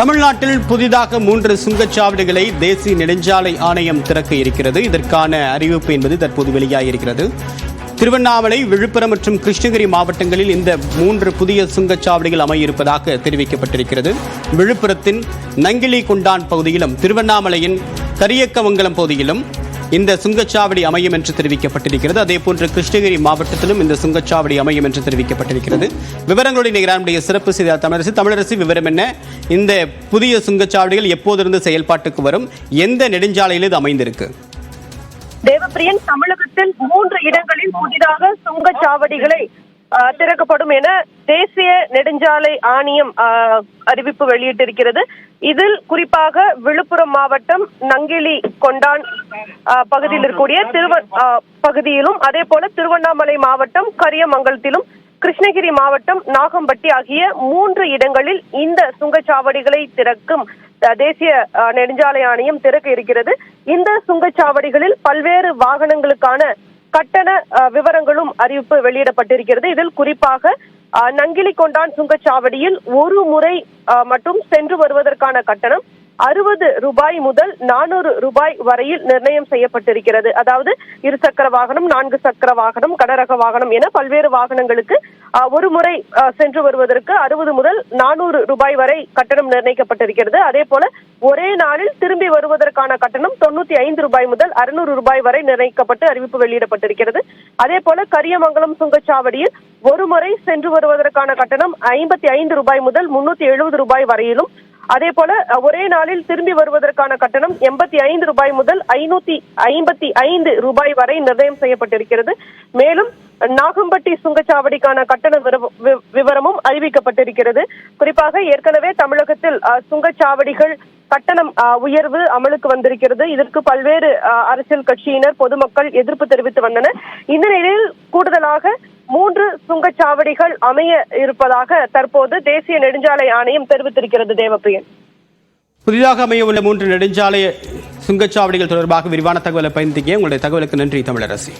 தமிழ்நாட்டில் புதிதாக 3 சுங்கச்சாவடிகளை தேசிய நெடுஞ்சாலை ஆணையம் திறக்க இருக்கிறது. இதற்கான அறிவிப்பு என்பது தற்போது வெளியாகியிருக்கிறது. திருவண்ணாமலை, விழுப்புரம் மற்றும் கிருஷ்ணகிரி மாவட்டங்களில் இந்த 3 புதிய சுங்கச்சாவடிகள் அமைய இருப்பதாக தெரிவிக்கப்பட்டிருக்கிறது. விழுப்புரத்தின் நங்கிலி கொண்டான் பகுதியிலும் திருவண்ணாமலையின் கரியக்கமங்கலம் பகுதியிலும் இந்த சுங்கச்சாவடி அமையும் என்று தெரிவிக்கப்பட்டிருக்கிறது. அதேபோன்று கிருஷ்ணகிரி மாவட்டத்திலும் இந்த சுங்கச்சாவடி அமையும் என்று தெரிவிக்கப்பட்டிருக்கிறது. விவரங்களுடைய நிகழ்ச்சிய சிறப்பு செய்தியாளர் தமிழரசி, விவரம் என்ன? இந்த புதிய சுங்கச்சாவடிகள் எப்போதிருந்து செயல்பாட்டுக்கு வரும்? எந்த நெடுஞ்சாலையில் இது அமைந்திருக்கு? தேவப்பிரியன், தமிழகத்தில் 3 இடங்களில் புதிதாக சுங்கச்சாவடிகளை திறக்கப்படும் என தேசிய நெடுஞ்சாலை ஆணையம் அறிவிப்பு வெளியிட்டிருக்கிறது. இதில் குறிப்பாக விழுப்புரம் மாவட்டம் நங்கிலி கொண்டான் பகுதியில் இருக்கக்கூடிய பகுதியிலும், அதே போல திருவண்ணாமலை மாவட்டம் கரியமங்கலத்திலும், கிருஷ்ணகிரி மாவட்டம் நாகம்பட்டி ஆகிய 3 இடங்களில் இந்த சுங்கச்சாவடிகளை திறக்கும் தேசிய நெடுஞ்சாலை ஆணையம் திறக்க இருக்கிறது. இந்த சுங்கச்சாவடிகளில் பல்வேறு வாகனங்களுக்கான கட்டண விவரங்களும் அறிவிப்பு வெளியிடப்பட்டிருக்கிறது. இதில் குறிப்பாக நங்கிலி கொண்டான் சுங்கச்சாவடியில் ஒரு முறை மட்டும் சென்று வருவதற்கான கட்டணம் 60 ரூபாய் முதல் 400 ரூபாய் வரையில் நிர்ணயம் செய்யப்பட்டிருக்கிறது. அதாவது 2 சக்கர வாகனம், 4 சக்கர வாகனம், கனரக வாகனம் என பல்வேறு வாகனங்களுக்கு ஒரு முறை சென்று வருவதற்கு 60 முதல் 400 ரூபாய் வரை கட்டணம் நிர்ணயிக்கப்பட்டிருக்கிறது. அதே போல ஒரே நாளில் திரும்பி வருவதற்கான கட்டணம் 95 ரூபாய் முதல் 600 ரூபாய் வரை நிர்ணயிக்கப்பட்டு அறிவிப்பு வெளியிடப்பட்டிருக்கிறது. அதே போல கரியமங்கலம் சுங்கச்சாவடியில் ஒரு முறை சென்று வருவதற்கான கட்டணம் 55 ரூபாய் முதல் 370 ரூபாய் வரையிலும், அதே போல ஒரே நாளில் திரும்பி வருவதற்கான கட்டணம் 85 ரூபாய் முதல் 555 ரூபாய் வரை நிர்ணயம் செய்யப்பட்டிருக்கிறது. மேலும் நாகம்பட்டி சுங்கச்சாவடிக்கான கட்டண விவரமும் அறிவிக்கப்பட்டிருக்கிறது. குறிப்பாக ஏற்கனவே தமிழகத்தில் சுங்கச்சாவடிகள் கட்டணம் உயர்வு அமலுக்கு வந்திருக்கிறது. இதற்கு பல்வேறு அரசியல் கட்சியினர், பொதுமக்கள் எதிர்ப்பு தெரிவித்து வந்தனர். இந்த நிலையில் கூடுதலாக 3 சுங்கச்சாவடிகள் அமைய இருப்பதாக தற்போது தேசிய நெடுஞ்சாலை ஆணையம் தெரிவித்திருக்கிறது. தேவப்பிரியன், புதிதாக அமைய உள்ள 3 நெடுஞ்சாலை சுங்கச்சாவடிகள் தொடர்பாக விரிவான தகவலை பயன்படுத்திய உங்களுடைய தகவலுக்கு நன்றி தமிழரசி.